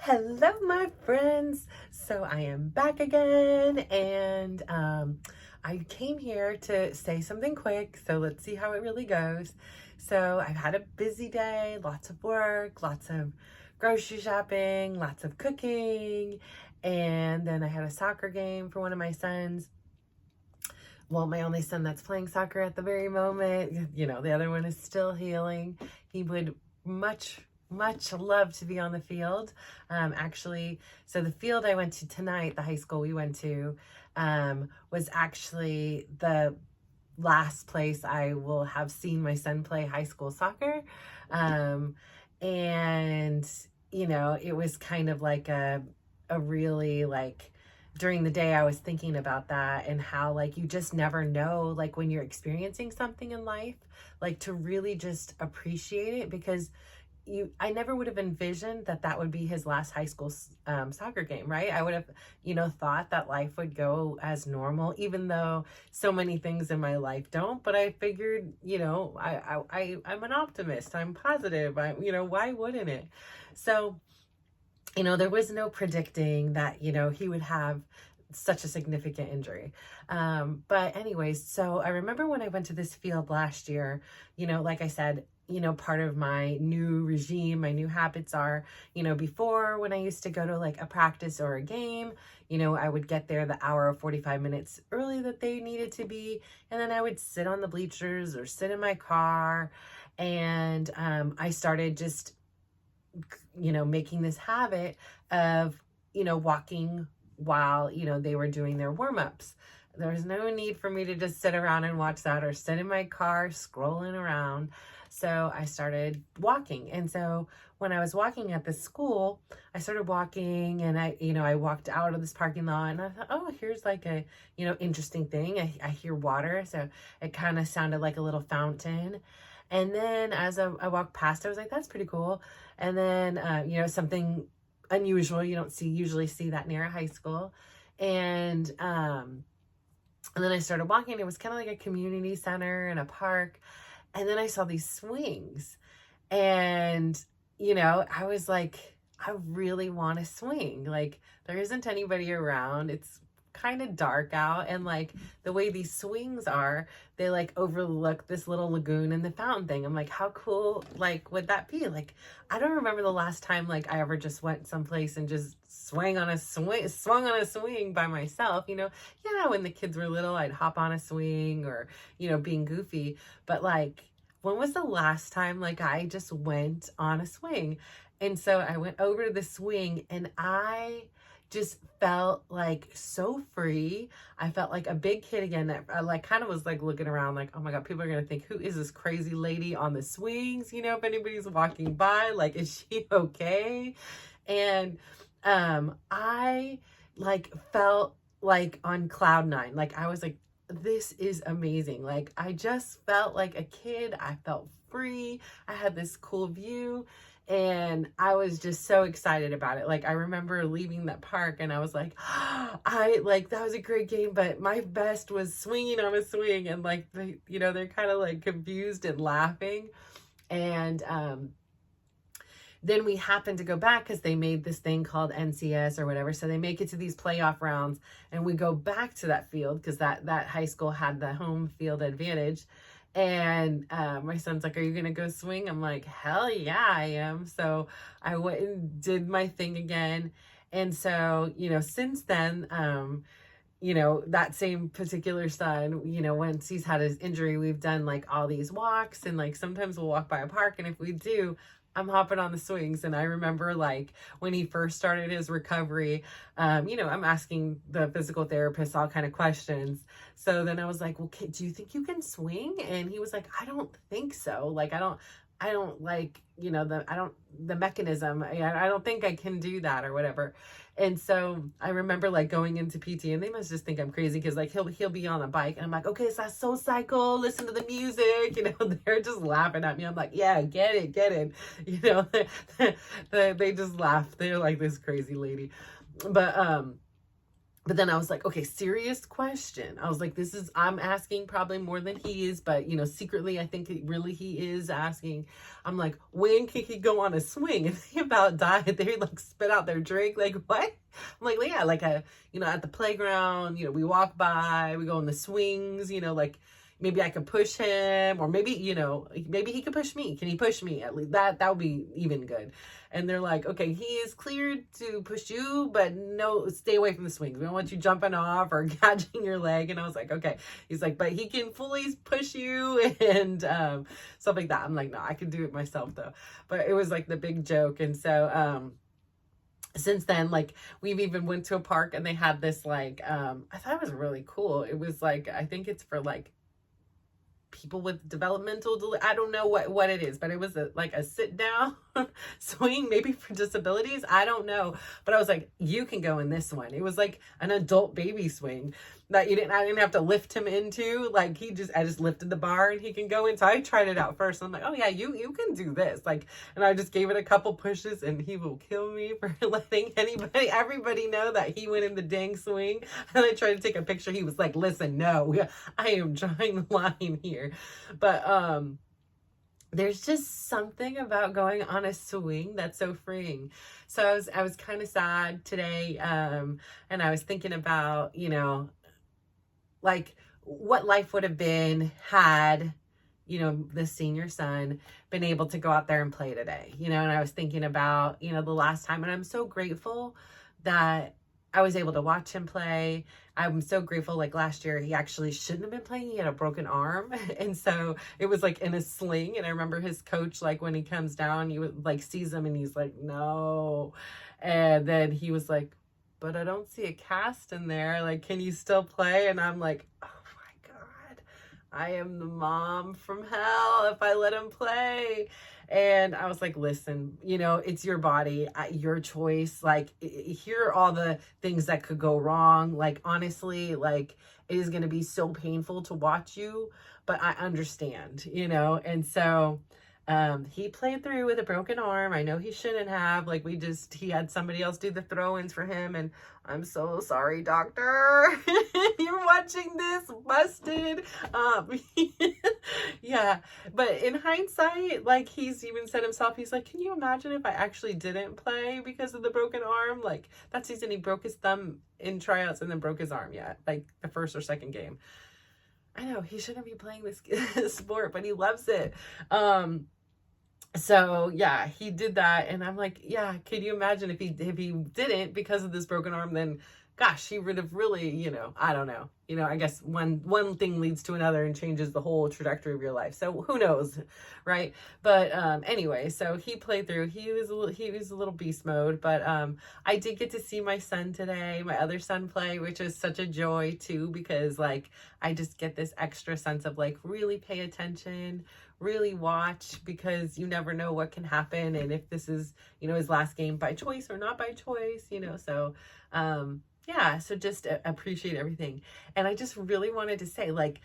Hello, my friends. So I am back again, and I came here to say something quick. So let's see how it really goes. So I've had a busy day, lots of work, lots of grocery shopping, lots of cooking, and then I had a soccer game for one of my sons. Well, my only son that's playing soccer at the very moment. The other one is still healing. He would much love to be on the field. Actually, so the field I went to tonight, the high school we went to, was actually the last place I will have seen my son play high school soccer. And, it was kind of like a really like, during the day I was thinking about that and how like you just never know, like when you're experiencing something in life, like to really just appreciate it, because I never would have envisioned that would be his last high school soccer game, right? I would have, thought that life would go as normal, even though so many things in my life don't. But I figured, I'm an optimist. I'm positive. Why wouldn't it? So, there was no predicting that, he would have such a significant injury. But anyways, so I remember when I went to this field last year, like I said, part of my new regime, my new habits are, before, when I used to go to like a practice or a game, I would get there the hour or 45 minutes early that they needed to be. And then I would sit on the bleachers or sit in my car. And I started just making this habit of, walking while, they were doing their warm-ups. There's no need for me to just sit around and watch that or sit in my car scrolling around. So I started walking. And so when I was walking at the school, I started walking, and I walked out of this parking lot, and I thought, oh, here's like a, interesting thing. I hear water. So it kind of sounded like a little fountain. And then as I walked past, I was like, that's pretty cool. And then, something unusual. You don't usually see that near a high school. And then I started walking. It was kind of like a community center and a park. And then I saw these swings. And, I was like, I really want to swing. Like, there isn't anybody around. It's kind of dark out, and like the way these swings are, they like overlook this little lagoon and the fountain thing. I'm like, how cool like would that be? Like, I don't remember the last time like I ever just went someplace and just swung on a swing by myself. Yeah, when the kids were little, I'd hop on a swing or being goofy. But like, when was the last time like I just went on a swing? And so I went over to the swing, and I just felt like so free. I felt like a big kid again. That I like kind of was like looking around like, oh my God, people are going to think, who is this crazy lady on the swings? If anybody's walking by, like, is she okay? And I like felt like on cloud nine. Like I was like, this is amazing. Like I just felt like a kid. I felt free. I had this cool view. And I was just so excited about it. Like, I remember leaving that park, and I was like, that was a great game, but my best was swinging on a swing. And like, they're kind of like confused and laughing. And then we happened to go back because they made this thing called NCS or whatever. So they make it to these playoff rounds, and we go back to that field because that high school had the home field advantage. And my son's like, are you going to go swing? I'm like, hell yeah, I am. So I went and did my thing again. And so, since then, that same particular son, once he's had his injury, we've done like all these walks, and like sometimes we'll walk by a park. And if we do, I'm hopping on the swings. And I remember like when he first started his recovery, I'm asking the physical therapist all kind of questions. So then I was like, well, do you think you can swing? And he was like, I don't think so. Like, I don't like, the mechanism. I don't think I can do that or whatever. And so I remember like going into PT, and they must just think I'm crazy because like he'll be on a bike, and I'm like, okay, so that's so psycho, listen to the music, they're just laughing at me. I'm like, yeah, get it. They just laugh. They're like, this crazy lady. But But then I was like, okay, serious question. I was like, I'm asking probably more than he is, but secretly, I think he is asking. I'm like, when can he go on a swing? And they about died. They like spit out their drink. Like, what? I'm like, yeah, like at the playground, we walk by, we go on the swings, like maybe I could push him, or maybe he could push me. Can he push me? At least that would be even good. And they're like, okay, he is cleared to push you, but no, stay away from the swings. We don't want you jumping off or catching your leg. And I was like, okay. He's like, but he can fully push you and stuff like that. I'm like, no, I can do it myself though. But it was like the big joke. And so since then, like, we've even went to a park and they had this like, I thought it was really cool. It was like, I think it's for like people with developmental, I don't know what it is, but it was like a sit down swing, maybe for disabilities. I don't know. But I was like, you can go in this one. It was like an adult baby swing that I didn't have to lift him into. Like I just lifted the bar and he can go in. So I tried it out first. I'm like, oh yeah, you can do this. Like, and I just gave it a couple pushes and he will kill me for letting everybody know that he went in the dang swing. And I tried to take a picture. He was like, listen, no, I am drawing the line here. But, there's just something about going on a swing that's so freeing. So I was kind of sad today. And I was thinking about, like what life would have been had, the senior son been able to go out there and play today, and I was thinking about, the last time, and I'm so grateful that I was able to watch him play. I'm so grateful. Like last year, he actually shouldn't have been playing. He had a broken arm. And so it was like in a sling. And I remember his coach, like when he comes down, he would like sees him and he's like, no. And then he was like, but I don't see a cast in there. Like, can you still play? And I'm like, oh my God, I am the mom from hell if I let him play. And I was like, listen, it's your body, your choice. Like, here are all the things that could go wrong. Like, honestly, like, it is going to be so painful to watch you, but I understand, And so he played through with a broken arm. I know he shouldn't have. Like, he had somebody else do the throw-ins for him. And I'm so sorry, doctor. You're watching this, busted. Yeah. But in hindsight, like, he's even said himself, he's like, can you imagine if I actually didn't play because of the broken arm? Like, that season he broke his thumb in tryouts and then broke his arm. Yeah. Like the first or second game. I know he shouldn't be playing this sport, but he loves it. So yeah, he did that. And I'm like, yeah, can you imagine if he didn't because of this broken arm, then gosh, he would have really, I don't know, I guess one thing leads to another and changes the whole trajectory of your life. So who knows, right? But anyway, so he played through. He was a little beast mode, but I did get to see my son today, my other son play, which is such a joy too, because like I just get this extra sense of like really pay attention, really watch, because you never know what can happen, and if this is his last game by choice or not by choice, so yeah, so just appreciate everything. And I just really wanted to say, like,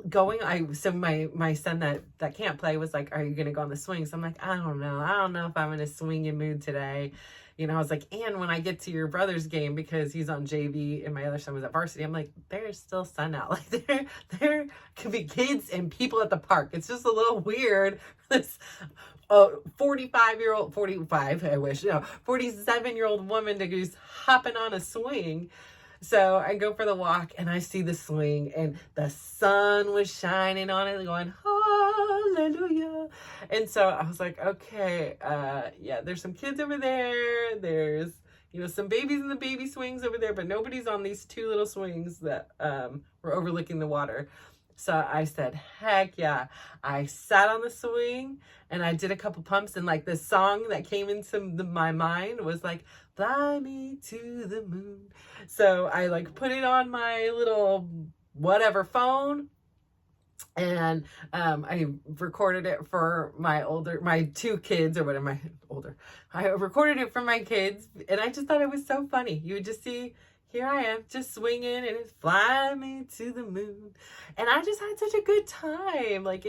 so my son that can't play was like, are you gonna go on the swing? So I'm like, I don't know if I'm in a swinging mood today. I was like, and when I get to your brother's game, because he's on JV and my other son was at varsity, I'm like, there's still sun out. Like there could be kids and people at the park. It's just a little weird. This 47-year-old woman to goes hopping on a swing. So I go for the walk and I see the swing and the sun was shining on it going, hallelujah. And so I was like, okay, yeah, there's some kids over there. There's, some babies in the baby swings over there, but nobody's on these two little swings that were overlooking the water. So I said, heck yeah. I sat on the swing and I did a couple pumps, and like the song that came into my mind was like, fly me to the moon. So I like put it on my little whatever phone, and I recorded it for my two kids, or whatever, I recorded it for my kids, and I just thought it was so funny. You would just see, here I am just swinging and it's fly me to the moon. And I just had such a good time. Like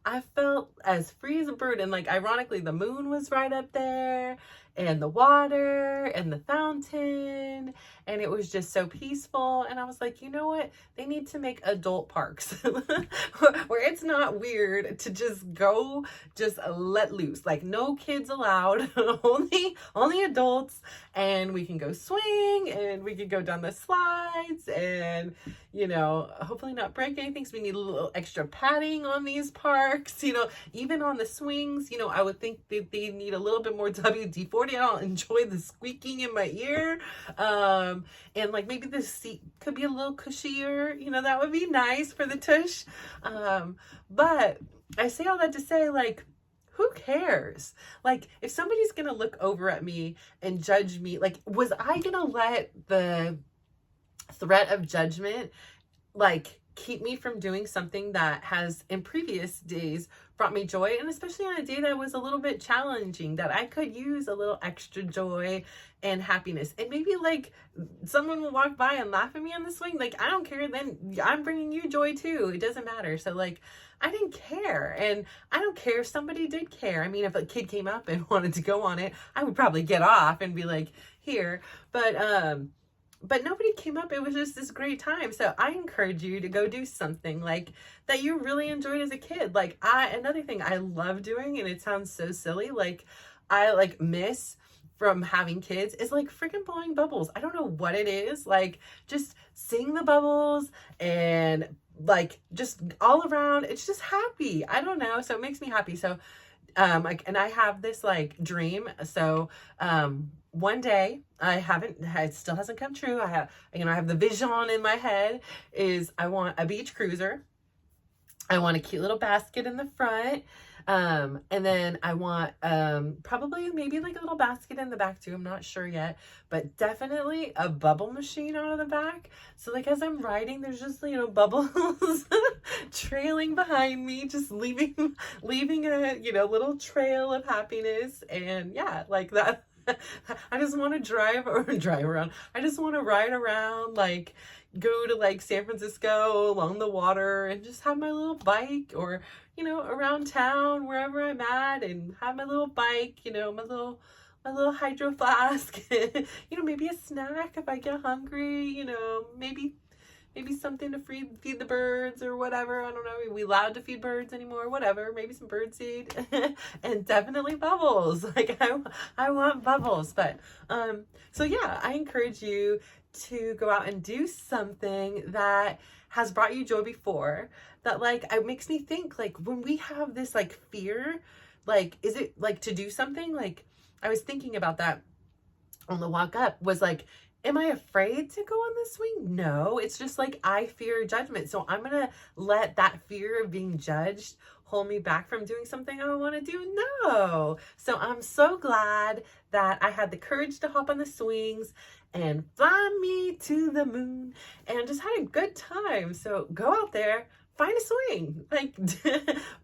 I felt as free as a bird. And like, ironically, the moon was right up there and the water and the fountain, and it was just so peaceful. And I was like, you know what? They need to make adult parks where it's not weird to just go, just let loose. Like no kids allowed, only adults, and we can go swing and we can go down the slides and, you know, hopefully not break anything. So we need a little extra padding on these parks, you know, even on the swings, you know, I would think that they need a little bit more WD-40. I don't enjoy the squeaking in my ear. And like maybe the seat could be a little cushier, you know, that would be nice for the tush. But I say all that to say, like, who cares? Like, if somebody's gonna look over at me and judge me, like, was I gonna let the threat of judgment, like, keep me from doing something that has in previous days brought me joy? And especially on a day that was a little bit challenging, that I could use a little extra joy and happiness. And maybe like someone will walk by and laugh at me on the swing. Like, I don't care. Then I'm bringing you joy too. It doesn't matter. So like, I didn't care. And I don't care if somebody did care. I mean, if a kid came up and wanted to go on it, I would probably get off and be like, here. But nobody came up. It was just this great time. So I encourage you to go do something like that you really enjoyed as a kid. Like another thing I love doing, and it sounds so silly, like I like miss from having kids, is like freaking blowing bubbles. I don't know what it is. Like just seeing the bubbles and like just all around. It's just happy. I don't know. So it makes me happy. So like, and I have this like dream. So one day, it still hasn't come true. I have the vision in my head is I want a beach cruiser. I want a cute little basket in the front. And then I want, probably maybe like a little basket in the back too. I'm not sure yet, but definitely a bubble machine out of the back. So like, as I'm riding, there's just, you know, bubbles trailing behind me, just leaving a, you know, little trail of happiness. And yeah, like that. I just want to drive around. I just want to ride around, like go to like San Francisco along the water and just have my little bike, or, you know, around town, wherever I'm at, and have my little bike, you know, my little hydro flask, you know, maybe a snack if I get hungry, you know, maybe something to feed the birds or whatever. I don't know. Are we allowed to feed birds anymore? Whatever. Maybe some bird seed and definitely bubbles. Like I want bubbles. But, so yeah, I encourage you to go out and do something that has brought you joy before, that like, it makes me think, like when we have this like fear, like, is it like to do something? Like I was thinking about that on the walk up, was like, am I afraid to go on the swing? No, it's just like I fear judgment. So I'm going to let that fear of being judged hold me back from doing something I want to do? No. So I'm so glad that I had the courage to hop on the swings and fly me to the moon and just had a good time. So go out there, find a swing, like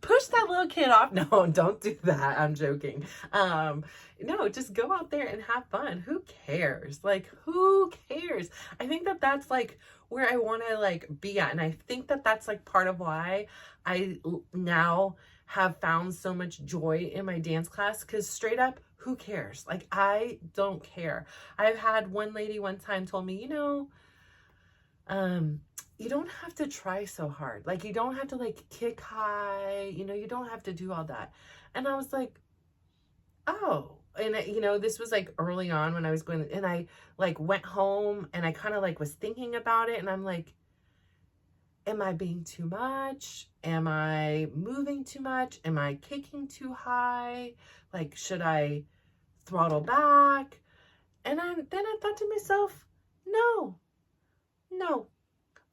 push that little kid off. No, don't do that. I'm joking. No, just go out there and have fun. Who cares? Like, who cares? I think that that's like where I want to like be at. And I think that that's like part of why I now have found so much joy in my dance class, because straight up, who cares? Like, I don't care. I've had one lady one time told me, you know, you don't have to try so hard. Like, you don't have to like kick high, you know, you don't have to do all that. And I was like, oh, and you know, this was like early on when I was going, and I like went home and I kind of like was thinking about it, and I'm like, am I being too much? Am I moving too much? Am I kicking too high? Like, should I throttle back? And then I thought to myself, no,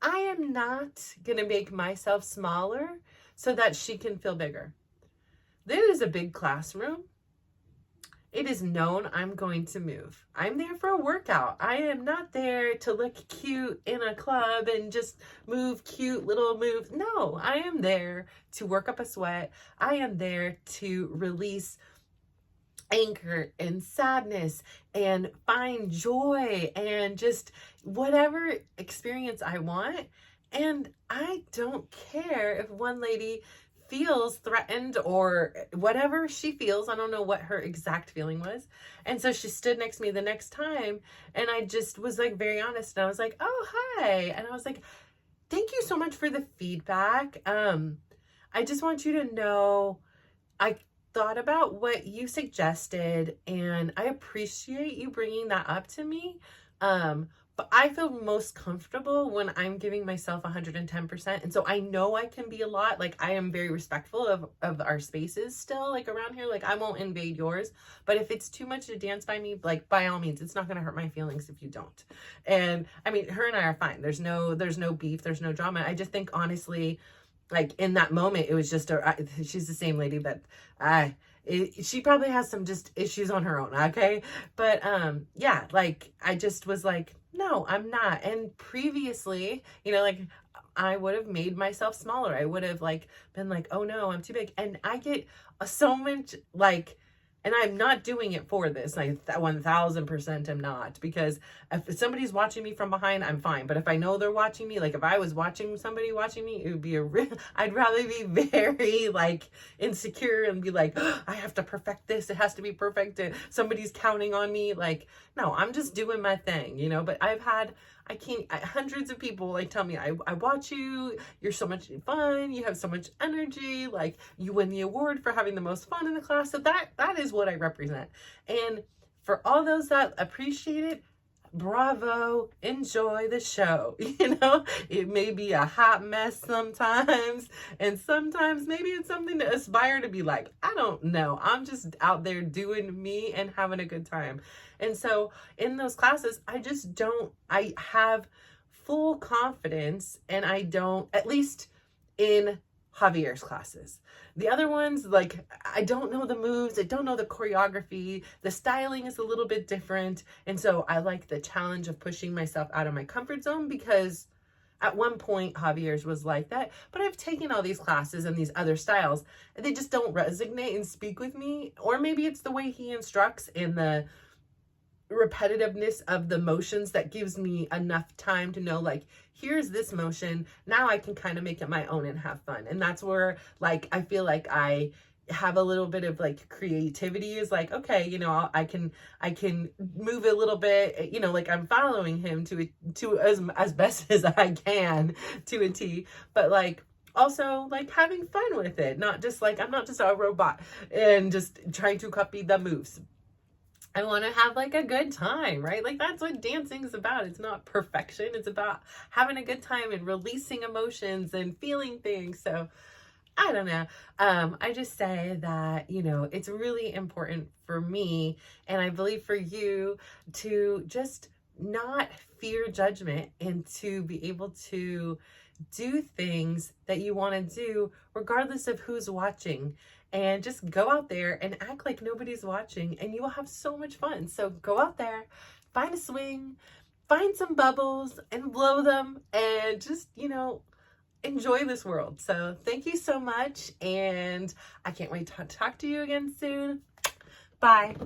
I am not going to make myself smaller so that she can feel bigger. There is a big classroom. It is known I'm going to move. I'm there for a workout. I am not there to look cute in a club and just move cute little moves. No, I am there to work up a sweat. I am there to release anger and sadness and find joy and just whatever experience I want. And I don't care if one lady feels threatened or whatever she feels. I don't know what her exact feeling was. And so she stood next to me the next time, and I just was like very honest, and I was like, oh, hi. And I was like, thank you so much for the feedback. I just want you to know I thought about what you suggested, and I appreciate you bringing that up to me. But I feel most comfortable when I'm giving myself 110%. And so I know I can be a lot. Like, I am very respectful of our spaces still, like around here. Like, I won't invade yours. But if it's too much to dance by me, like, by all means, it's not going to hurt my feelings if you don't. And I mean, her and I are fine. There's no beef. There's no drama. I just think, honestly, like, in that moment, it was just she's the same lady that she probably has some just issues on her own. Okay. But, yeah, like, I just was like, no, I'm not. And previously, you know, like, I would have made myself smaller. I would have like been like, oh no, I'm too big. And I get so much like, and I'm not doing it for this. I 1000% am not, because if somebody's watching me from behind, I'm fine. But if I know they're watching me, like if I was watching somebody watching me, it would be I'd rather be very like insecure and be like, oh, I have to perfect this. It has to be perfect. And somebody's counting on me. Like, no, I'm just doing my thing, you know. But hundreds of people like tell me, I watch you, you're so much fun, you have so much energy, like you win the award for having the most fun in the class. So that is what I represent. And for all those that appreciate it, bravo, enjoy the show. You know, it may be a hot mess sometimes, and sometimes maybe it's something to aspire to be like. I don't know. I'm just out there doing me and having a good time. And so in those classes, I have full confidence, and I don't, at least in Javier's classes. The other ones, like, I don't know the moves, I don't know the choreography, the styling is a little bit different. And so I like the challenge of pushing myself out of my comfort zone, because at one point Javier's was like that. But I've taken all these classes and these other styles, and they just don't resonate and speak with me. Or maybe it's the way he instructs and the repetitiveness of the motions that gives me enough time to know, like, here's this motion, now I can kind of make it my own and have fun. And that's where, like, I feel like I have a little bit of like creativity, is like, okay, you know, I can move a little bit, you know, like I'm following him to as best as I can to a T, but like also like having fun with it, not just like, I'm not just a robot and just trying to copy the moves. I want to have like a good time, right? Like, that's what dancing is about. It's not perfection. It's about having a good time and releasing emotions and feeling things. So I don't know. I just say that, you know, it's really important for me, and I believe for you, to just not fear judgment and to be able to do things that you want to do regardless of who's watching. And just go out there and act like nobody's watching, and you will have so much fun. So go out there, find a swing, find some bubbles and blow them, and just, you know, enjoy this world. So thank you so much, and I can't wait to talk to you again soon. Bye.